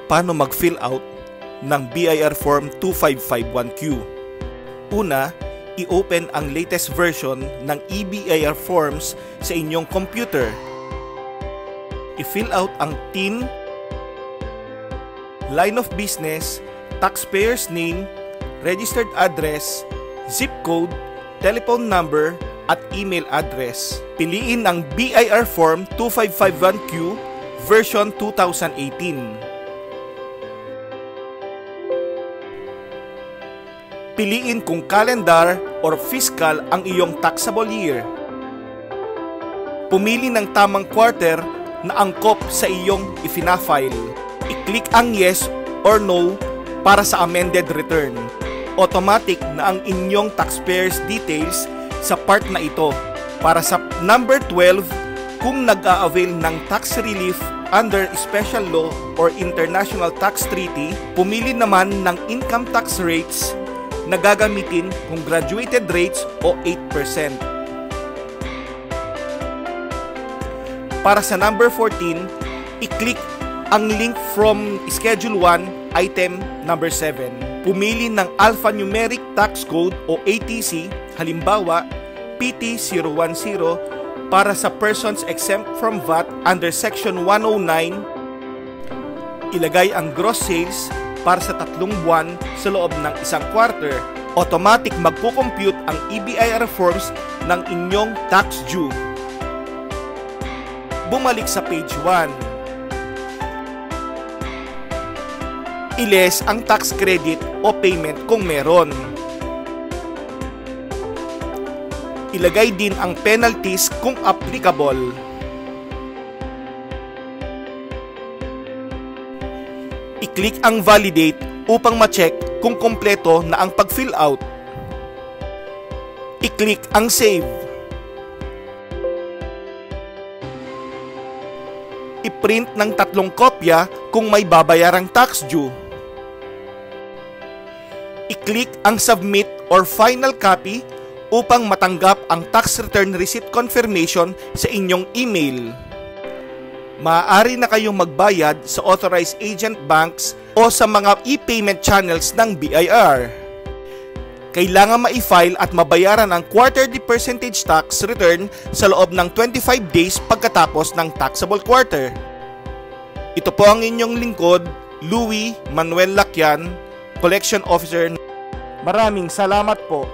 Paano mag-fill out ng BIR Form 2551Q? Una, i-open ang latest version ng eBIR forms sa inyong computer. I-fill out ang TIN, line of business, taxpayer's name, registered address, zip code, telephone number, at email address. Piliin ang BIR Form 2551Q version 2018. Piliin kung calendar or fiscal ang iyong taxable year. Pumili ng tamang quarter na angkop sa iyong ifina-file. I-click ang yes or no para sa amended return. Automatic na ang inyong taxpayer's details sa part na ito. Para sa number 12, kung nag-a-avail ng tax relief under special law or international tax treaty, pumili naman ng income tax rates na gagamitin kung graduated rates o 8%. Para sa number 14, i-click ang link from Schedule 1, Item number 7. Pumili ng Alphanumeric Tax Code o ATC, halimbawa PT010 para sa persons exempt from VAT under Section 109. Ilagay ang gross sales para sa 3 buwan sa loob ng 1 quarter. Automatic magpo-compute ang eBIR forms ng inyong tax due. Bumalik sa page 1. I-less ang tax credit o payment kung meron. Ilagay din ang penalties kung applicable. I-click ang validate upang ma-check kung kompleto na ang pag-fill out. I-click ang save. I-print ng 3 kopya kung may babayarang tax due. I-click ang submit or final copy upang matanggap ang tax return receipt confirmation sa inyong email. Maaari na kayong magbayad sa authorized agent banks o sa mga e-payment channels ng BIR. Kailangan ma-file at mabayaran ang quarterly percentage tax return sa loob ng 25 days pagkatapos ng taxable quarter. Ito po ang inyong lingkod, Louie Manuel Lacyan, Collection Officer. Maraming salamat po.